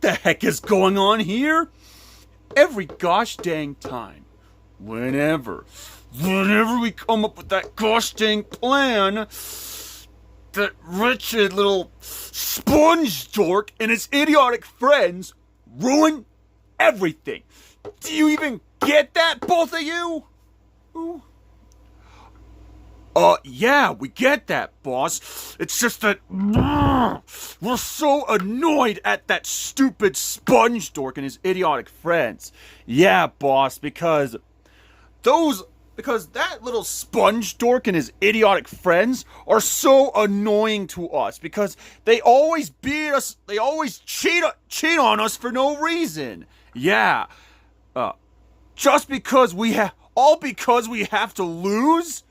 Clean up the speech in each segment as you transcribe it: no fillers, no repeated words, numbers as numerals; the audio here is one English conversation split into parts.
the heck is going on here? Every gosh dang time, whenever we come up with that gosh dang plan, that wretched little sponge dork and his idiotic friends ruin everything. Do you even get that, both of you? Ooh. Yeah, we get that, boss. It's just that we're so annoyed at that stupid sponge dork and his idiotic friends. Yeah, boss, because that little sponge dork and his idiotic friends are so annoying to us because they always beat us, they always cheat on us for no reason. Yeah. Just because we have to lose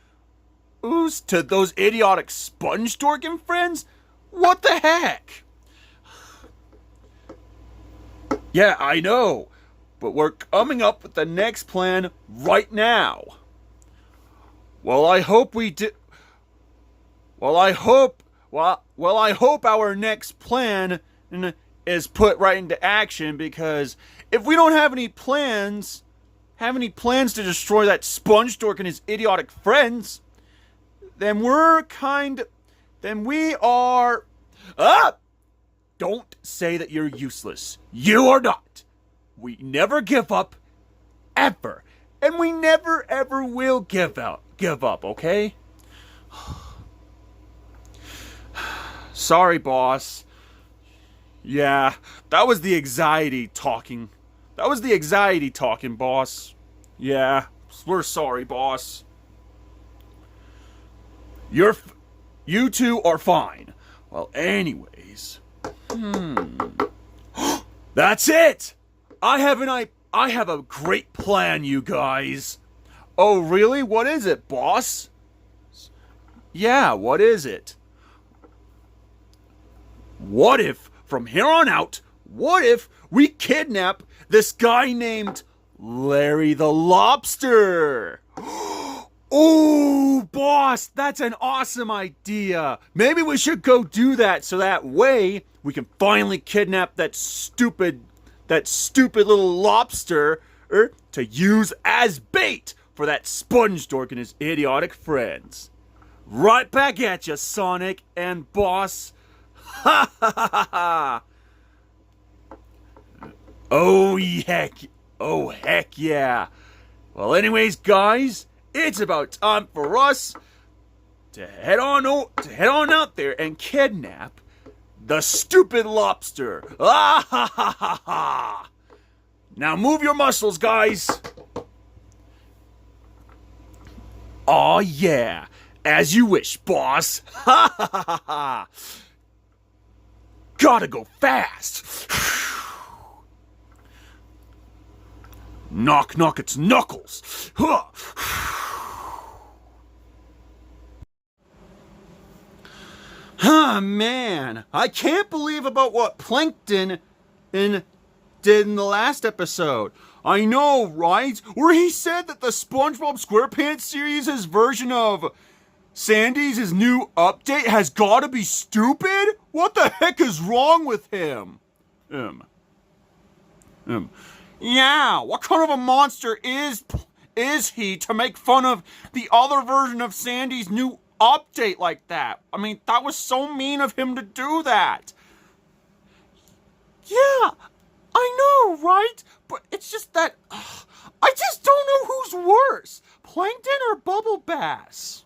to those idiotic sponge dorking friends? What the heck? Yeah, I know, but we're coming up with the next plan right now. Well, I hope we do. Well, I hope our next plan is put right into action, because if we don't have any plans to destroy that sponge dork and his idiotic friends, then we are... Don't say that you're useless. You are not. We never give up, ever. And we never, ever will give up, okay? Sorry, boss. Yeah, that was the anxiety talking. Boss. Yeah, we're sorry, boss. You two are fine. Well, anyways. That's it! I have a great plan, you guys. Oh, really? What is it, boss? Yeah, what is it? What if, from here on out, we kidnap this guy named Larry the Lobster? Oh, boss, that's an awesome idea. Maybe we should go do that, so that way we can finally kidnap that stupid little lobster to use as bait for that sponge dork and his idiotic friends. Right back at you, Sonic and Boss. Ha ha ha ha. Oh heck yeah. Well, anyways, guys, it's about time for us to head on out there and kidnap the stupid lobster. Ah ha ha ha ha. Now move your muscles, guys. Aw yeah, as you wish, boss. Ha ha ha ha. Gotta go fast. Knock, knock, it's Knuckles. Huh. Man, I can't believe about what Plankton did in the last episode. I know, right? Where he said that the SpongeBob SquarePants series' version of Sandy's new update has gotta be stupid? What the heck is wrong with him? Yeah, what kind of a monster is he to make fun of the other version of Sandy's new update like that? I mean, that was so mean of him to do that. Yeah, I know, right? But it's just that I just don't know who's worse, Plankton or Bubble Bass.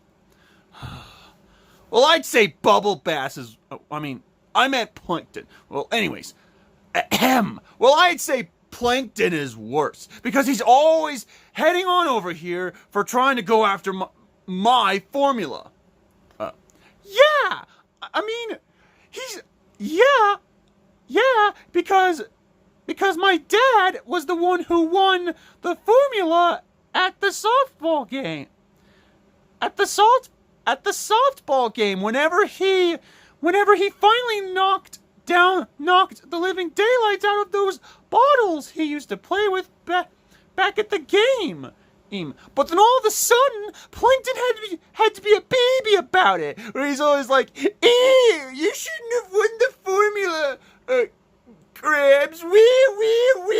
Well, I'd say Bubble Bass is... I meant Plankton. Well, anyways. Well, I'd say Plankton is worse, because he's always heading on over here for trying to go after my formula. Yeah! Yeah, because my dad was the one who won the formula at the softball game. At the softball game, whenever he finally knocked the living daylights out of those bottles he used to play with back at the game. But then all of a sudden, Plankton had to be a baby about it, where he's always like, "Ew, you shouldn't have won the formula, cribs. Wee, wee, wee.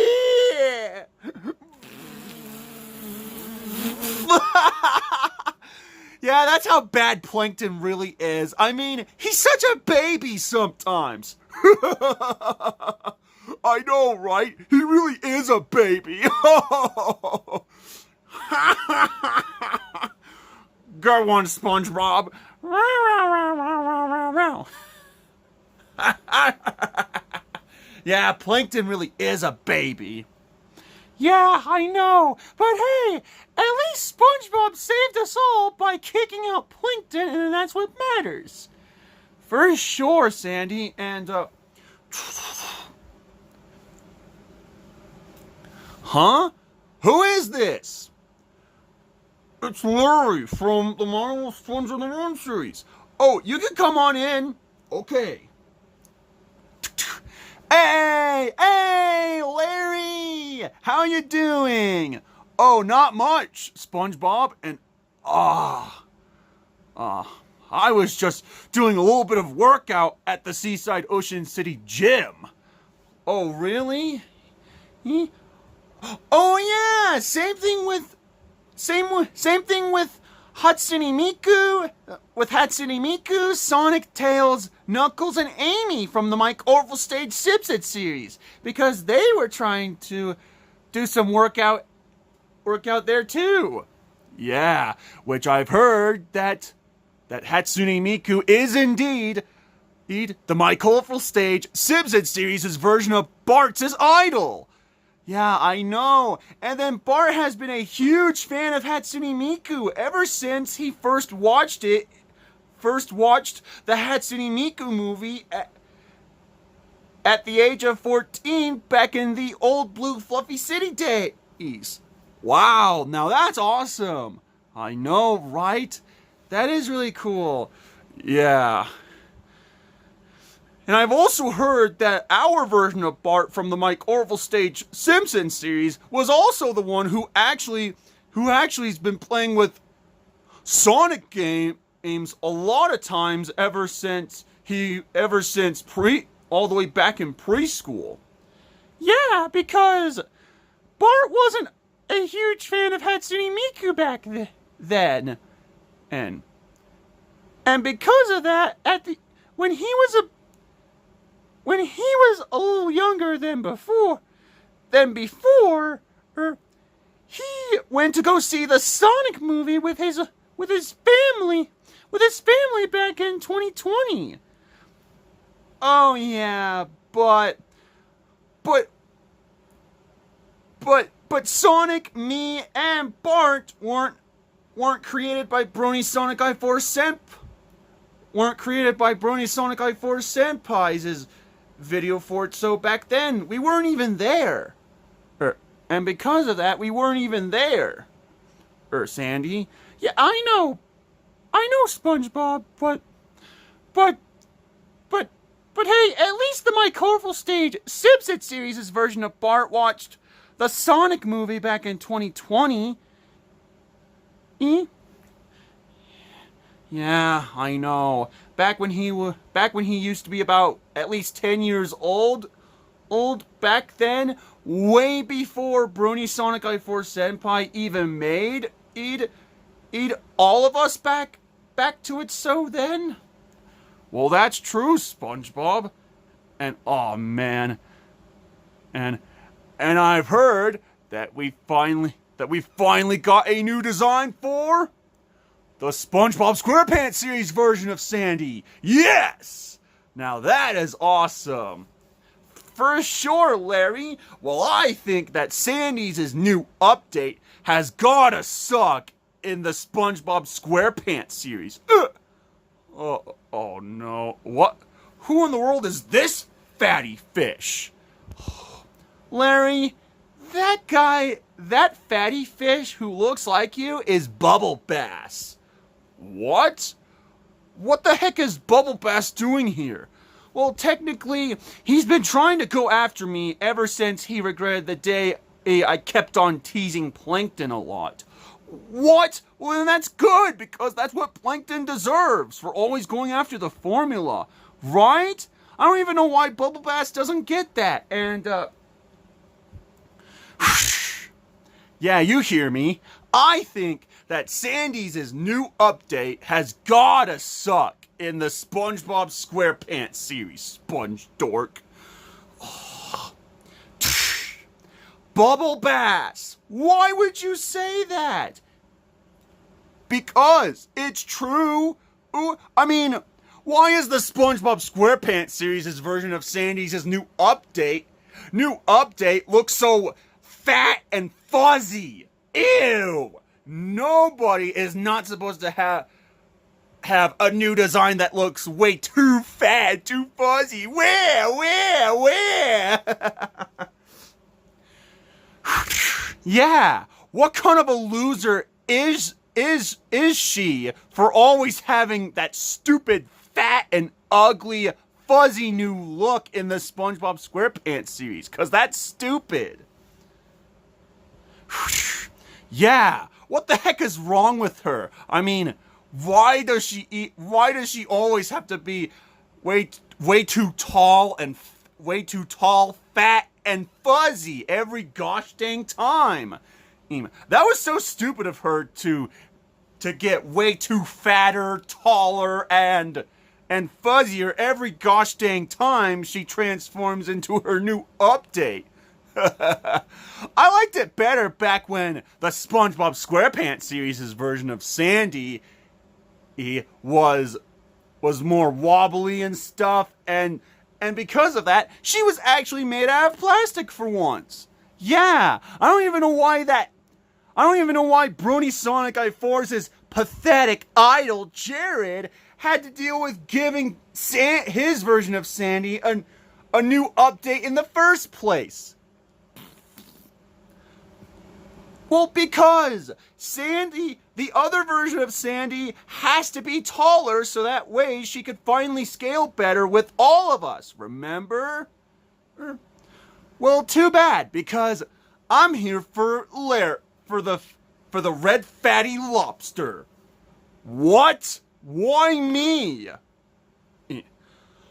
Yeah, that's how bad Plankton really is. I mean, he's such a baby sometimes. I know, right? He really is a baby. Go on, SpongeBob. Yeah, Plankton really is a baby. Yeah, I know. But hey, at least SpongeBob saved us all by kicking out Plankton, and that's what matters. For sure, Sandy, and, Huh? Who is this? It's Larry from the Marvelous Sponge on the Run series. Oh, you can come on in. Okay. Hey, Larry! How you doing? Oh, not much, SpongeBob. And I was just doing a little bit of workout at the Seaside Ocean City gym. Oh, really? Oh yeah, same thing with Hatsune Miku, Sonic, Tails, Knuckles, and Amy from the My Colorful Stage SibSit series, because they were trying to do some workout there too. Yeah, which I've heard that Hatsune Miku is indeed the My Colorful Stage SibSit series' version of Bart's idol. Yeah, I know. And then Bart has been a huge fan of Hatsune Miku ever since he first watched the Hatsune Miku movie at the age of 14 back in the old Blue Fluffy City days. Wow, now that's awesome. I know, right? That is really cool. Yeah. And I've also heard that our version of Bart from the Mike Orville Stage Simpsons series was also the one who actually has been playing with Sonic games a lot of times ever since all the way back in preschool. Yeah, because Bart wasn't a huge fan of Hatsune Miku back then. And because of that, when he was a little younger than before, he went to go see the Sonic movie with his family back in 2020. Oh yeah, but Sonic, me, and Bart weren't created by Brony Sonic I4 Senpai's video for it, so back then we weren't even there. And because of that, we weren't even there. Sandy. Yeah, I know, SpongeBob, but hey, at least the My Colorful Stage SibSit series' version of Bart watched the Sonic movie back in 2020. Yeah, I know. Back when he used to be about at least 10 years old back then, way before Brony Sonic I4 Senpai even made all of us back to it. So then, well, that's true, SpongeBob. And oh man, and I've heard that we finally got a new design for the SpongeBob SquarePants series version of Sandy. Yes! Now that is awesome. For sure, Larry. Well, I think that Sandy's new update has gotta suck in the SpongeBob SquarePants series. Oh no. What? Who in the world is this fatty fish? Larry, that fatty fish who looks like you is Bubble Bass. What? What the heck is Bubble Bass doing here? Well, technically, he's been trying to go after me ever since he regretted the day I kept on teasing Plankton a lot. What? Well, then that's good, because that's what Plankton deserves for always going after the formula, right? I don't even know why Bubble Bass doesn't get that. And, yeah, you hear me. I think that Sandy's new update has gotta suck in the SpongeBob SquarePants series, Sponge Dork. Bubble Bass, why would you say that? Because it's true. I mean, why is the SpongeBob SquarePants series' version of Sandy's new update look so fat and fuzzy? Ew! Nobody is not supposed to have a new design that looks way too fat, too fuzzy. Where? Yeah, what kind of a loser is she for always having that stupid, fat, and ugly, fuzzy new look in the SpongeBob SquarePants series? 'Cause that's stupid. Yeah, what the heck is wrong with her? I mean, why does she always have to be way too tall, fat, and fuzzy every gosh dang time? That was so stupid of her to get way too fatter, taller, and fuzzier every gosh dang time she transforms into her new update. I liked it better back when the SpongeBob SquarePants series' version of Sandy was more wobbly and stuff, and because of that, she was actually made out of plastic for once. Yeah, I don't even know why Brony Sonic I4's pathetic idol, Jared, had to deal with giving his version of Sandy a new update in the first place. Well, because Sandy, the other version of Sandy, has to be taller so that way she could finally scale better with all of us, remember? Well, too bad, because I'm here for the red fatty lobster. What? Why me?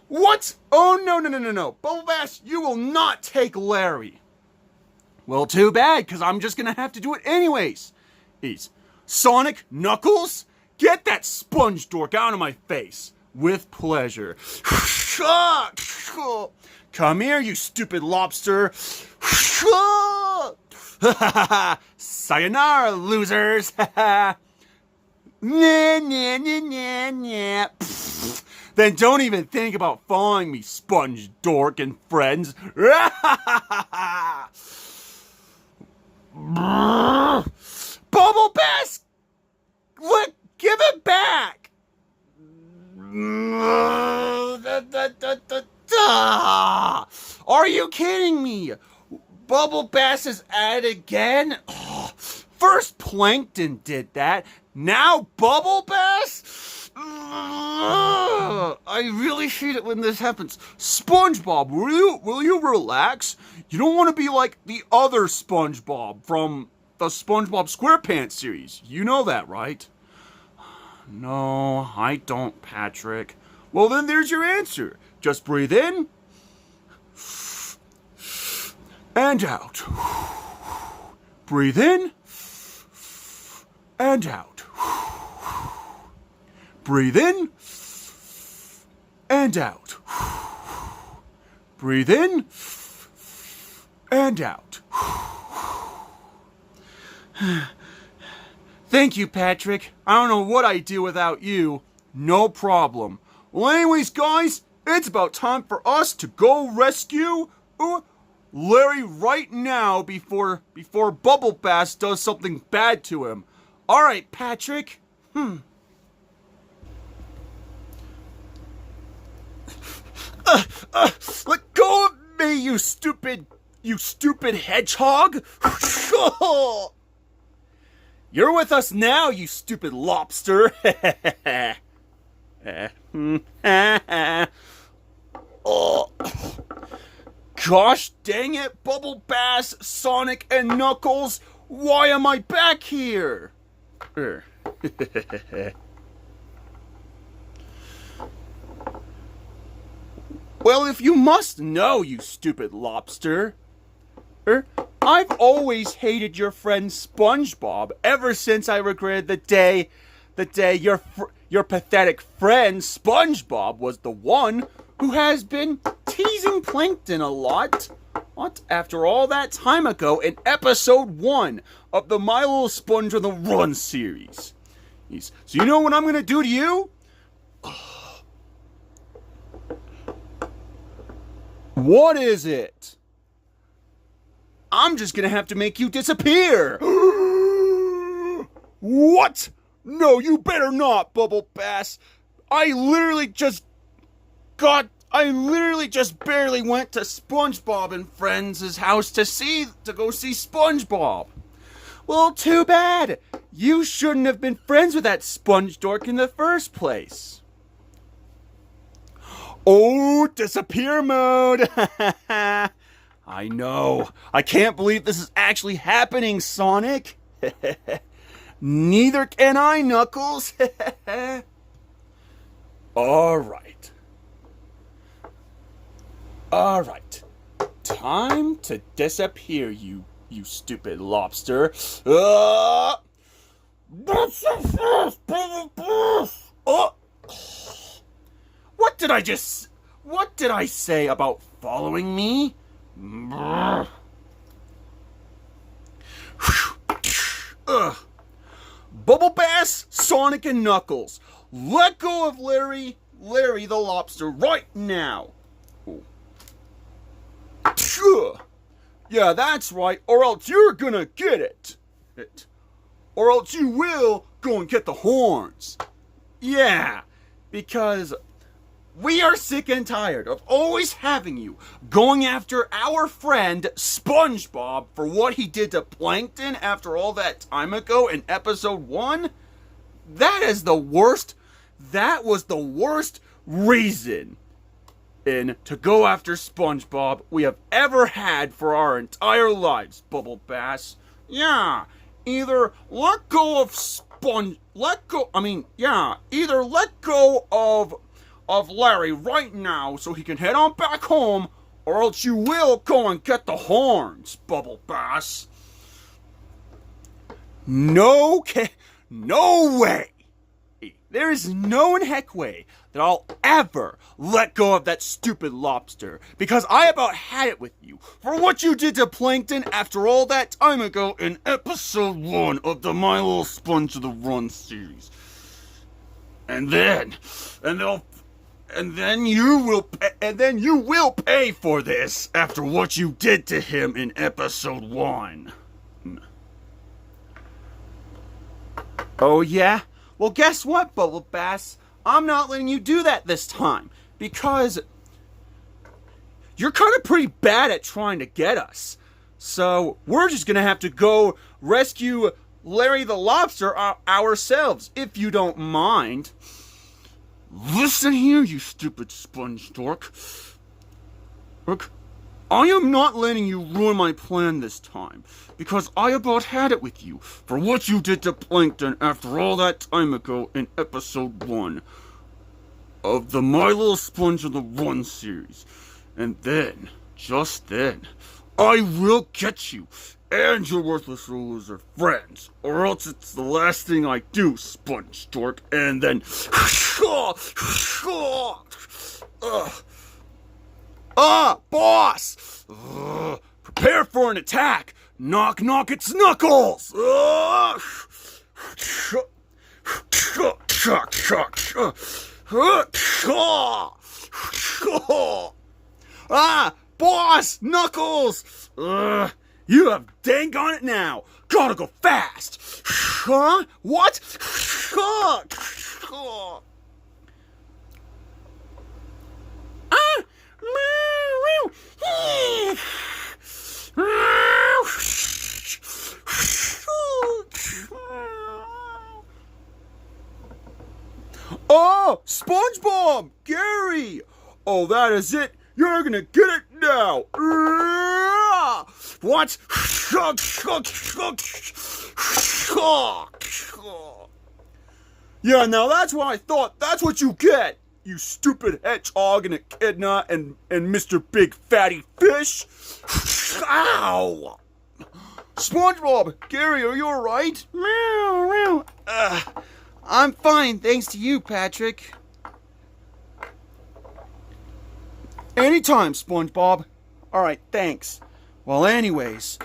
What? Oh, no. Bubble Bass, you will not take Larry. Well, too bad, because I'm just going to have to do it anyways. Sonic, Knuckles, get that sponge dork out of my face. With pleasure. Come here, you stupid lobster. Sayonara, losers. Then don't even think about following me, sponge dork and friends. Bubble Bass! Give it back! Are you kidding me? Bubble Bass is at it again? First Plankton did that. Now Bubble Bass? I really hate it when this happens. SpongeBob, will you relax? You don't want to be like the other SpongeBob from the SpongeBob SquarePants series. You know that, right? No, I don't, Patrick. Well, then there's your answer. Just breathe in and out. Breathe in and out. Breathe in and out. Breathe in and out. Thank you, Patrick. I don't know what I'd do without you. No problem. Well, anyways, guys, it's about time for us to go rescue Larry right now before Bubble Bass does something bad to him. All right, Patrick. Let go of me, you stupid hedgehog. You're with us now, you stupid lobster. Oh. Gosh dang it, Bubble Bass, Sonic, and Knuckles. Why am I back here? Well, if you must know, you stupid lobster, I've always hated your friend SpongeBob ever since I regretted the day your pathetic friend SpongeBob was the one who has been teasing Plankton a lot. What? After all that time ago in episode 1 of the My Little Sponge on the Run series. So you know what I'm gonna do to you? What is it? I'm just gonna have to make you disappear. What? No, you better not, Bubble Bass. I literally just barely went to SpongeBob and Friends' house to go see SpongeBob. Well, too bad. You shouldn't have been friends with that sponge dork in the first place. Oh, disappear mode. I know. I can't believe this is actually happening, Sonic. Neither can I, Knuckles. All right. Time to disappear, you stupid lobster. What did I say about following me? Bubble Bass, Sonic, and Knuckles, let go of Larry the lobster right now. Yeah, that's right, or else you're gonna get it. Or else you will go and get the horns. Yeah, because we are sick and tired of always having you going after our friend SpongeBob for what he did to Plankton after all that time ago in episode 1. That was the worst reason to go after SpongeBob we have ever had for our entire lives, Bubble Bass. Yeah, either let go of Larry right now so he can head on back home, or else you will go and get the horns, Bubble Bass. No way. There is no in heck way that I'll ever let go of that stupid lobster, because I about had it with you for what you did to Plankton after all that time ago in episode 1 of the My Little Sponge of the Run series. And then you will pay for this after what you did to him in episode 1. Oh yeah? Well, guess what, Bubble Bass? I'm not letting you do that this time, because you're kind of pretty bad at trying to get us. So we're just gonna have to go rescue Larry the Lobster ourselves, if you don't mind. Listen here, you stupid sponge dork. Look, I am not letting you ruin my plan this time, because I about had it with you for what you did to Plankton after all that time ago in episode 1 of the My Little Sponge on the Run series. And then, just then, I will get you and your worthless loser friends, or else it's the last thing I do, sponge dork. And then boss! Prepare for an attack! Knock, knock, it's Knuckles! Boss! Knuckles! You have dang on it now! Gotta go fast! Huh? What? Oh, SpongeBob! Gary! Oh, that is it! You're gonna get it now! What? Yeah, now that's what I thought. That's what you get. you stupid hedgehog and echidna and Mr. Big Fatty Fish. Ow! SpongeBob, Gary, are you alright? Meow, meow. I'm fine, thanks to you, Patrick. Anytime, SpongeBob. Alright, thanks. Well, anyways.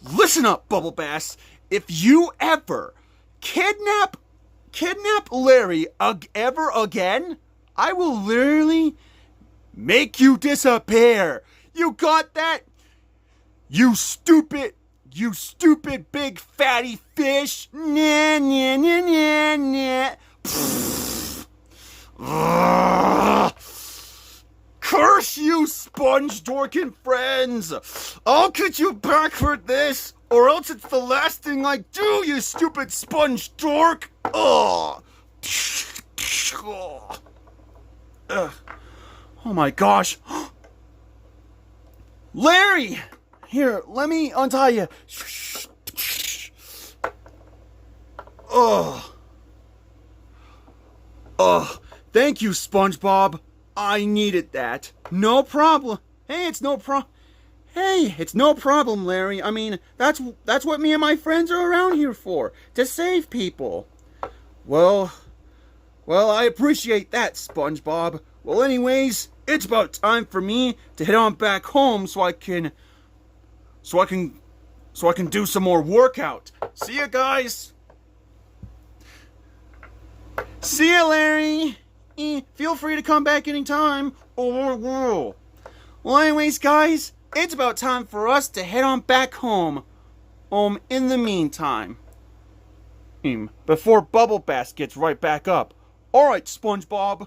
Listen up, Bubble Bass. If you ever kidnap Larry ever again, I will literally make you disappear. You got that? You stupid big fatty fish. Nah, nah, nah, nah, nah. Curse you, Sponge Dorkin friends! I'll get you back for this, or else it's the last thing I do, you stupid sponge dork! Ugh. Oh my gosh. Larry! Here, let me untie you. Thank you, SpongeBob. I needed that. No problem. Hey, it's no problem, Larry. I mean, that's what me and my friends are around here for, to save people. Well, I appreciate that, SpongeBob. Well, anyways, it's about time for me to head on back home so I can do some more workout. See ya, guys. See ya, Larry. Feel free to come back anytime. Well, anyways, guys, it's about time for us to head on back home. In the meantime, before Bubble Bass gets right back up. Alright, SpongeBob.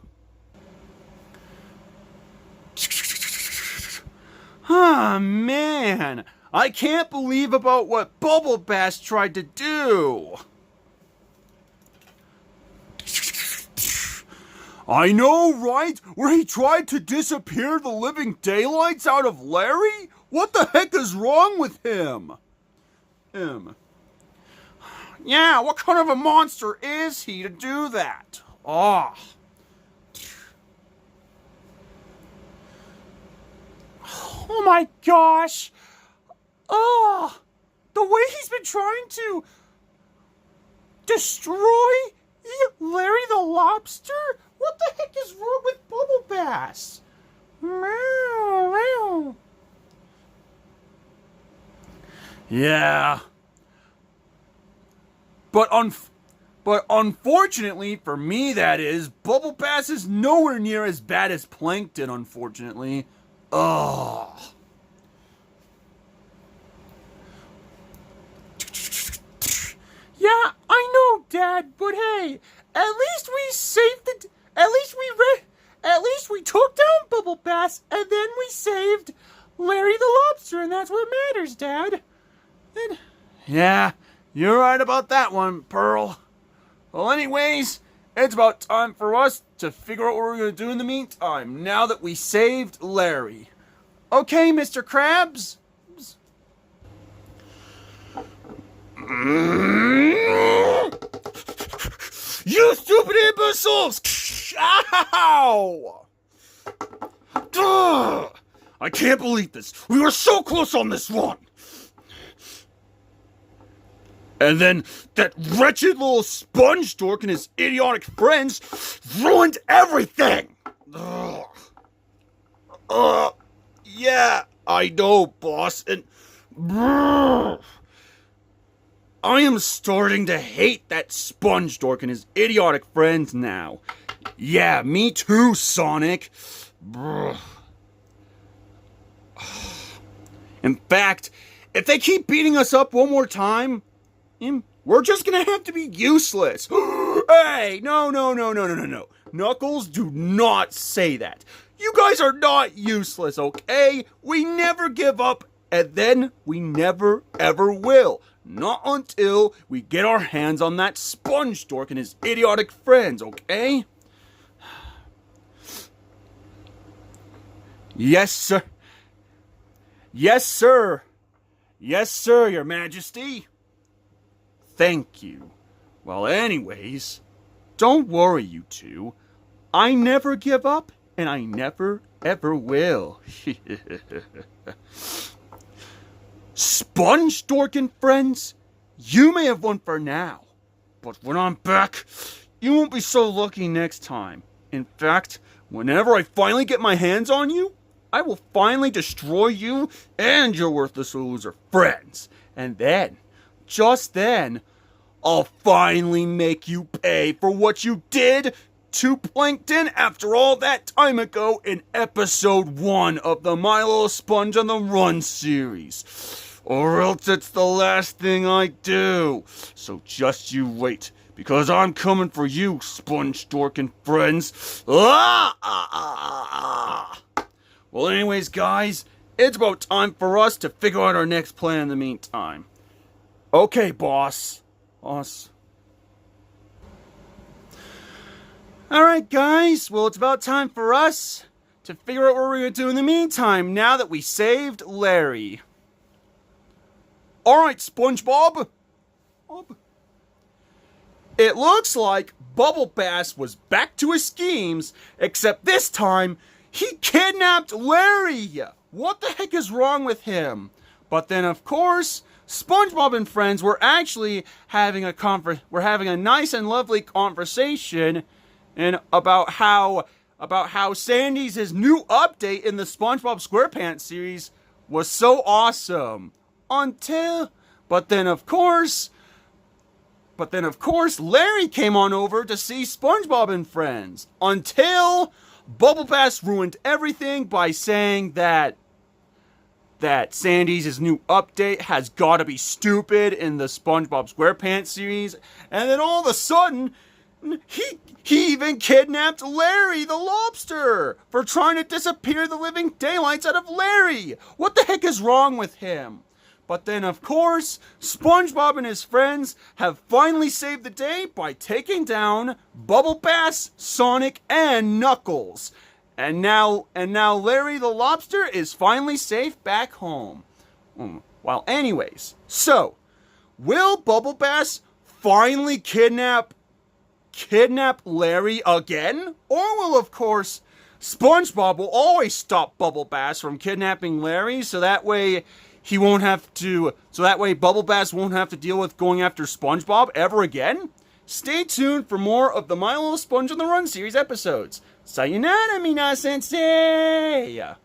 Ah, man. I can't believe about what Bubble Bass tried to do. I know, right? Where he tried to disappear the living daylights out of Larry? What the heck is wrong with him? Yeah, what kind of a monster is he to do that? Oh my gosh! The way he's been trying to destroy Larry the Lobster? What the heck is wrong with Bubble Bass? Meow, meow. Yeah. But unfortunately, for me that is, Bubble Bass is nowhere near as bad as Plankton, unfortunately. Ugh. Yeah, I know, Dad, but hey, at least we saved it. At least we took down Bubble Bass, and then we saved Larry the Lobster, and that's what matters, Dad. Yeah, you're right about that one, Pearl. Well, anyways, it's about time for us to figure out what we're going to do in the meantime, now that we saved Larry. Okay, Mr. Krabs? You stupid imbeciles! Ow! Duh! I can't believe this. We were so close on this one. And then that wretched little sponge dork and his idiotic friends ruined everything. Yeah, I know, boss. And I am starting to hate that sponge dork and his idiotic friends now. Yeah, me too, Sonic. In fact, if they keep beating us up one more time, we're just gonna have to be useless. Hey, no. Knuckles, do not say that. You guys are not useless, okay? We never give up, and then we never ever will. Not until we get our hands on that sponge dork and his idiotic friends, okay? Yes, sir. Yes, sir. Yes, sir, Your Majesty. Thank you. Well, anyways, don't worry, you two. I never give up, and I never, ever will. Sponge Dork and friends, you may have won for now, but when I'm back, you won't be so lucky next time. In fact, whenever I finally get my hands on you, I will finally destroy you and your worthless loser friends. And then, just then, I'll finally make you pay for what you did to Plankton after all that time ago in episode 1 of the My Little Sponge on the Run series. Or else it's the last thing I do. So just you wait, because I'm coming for you, Sponge Dork and friends. Well, anyways, guys, it's about time for us to figure out our next plan in the meantime. Okay, boss. Alright, guys, well, it's about time for us to figure out what we're going to do in the meantime, now that we saved Larry. Alright, SpongeBob. It looks like Bubble Bass was back to his schemes, except this time, he kidnapped Larry! What the heck is wrong with him? But then, of course, SpongeBob and friends were actually having a nice and lovely conversation and about how Sandy's his new update in the SpongeBob SquarePants series was so awesome. But then of course, Larry came on over to see SpongeBob and friends until Bubble Bass ruined everything by saying that Sandy's new update has gotta be stupid in the SpongeBob SquarePants series, and then all of a sudden, he even kidnapped Larry the lobster for trying to disappear the living daylights out of Larry. What the heck is wrong with him? But then, of course, SpongeBob and his friends have finally saved the day by taking down Bubble Bass, Sonic, and Knuckles. And now Larry the Lobster is finally safe back home. Well, anyways, so, will Bubble Bass finally kidnap Larry again? Or will, of course, SpongeBob will always stop Bubble Bass from kidnapping Larry, so that way Bubble Bass won't have to deal with going after SpongeBob ever again? Stay tuned for more of the My Little Sponge on the Run series episodes. Sayonara, mina sensei!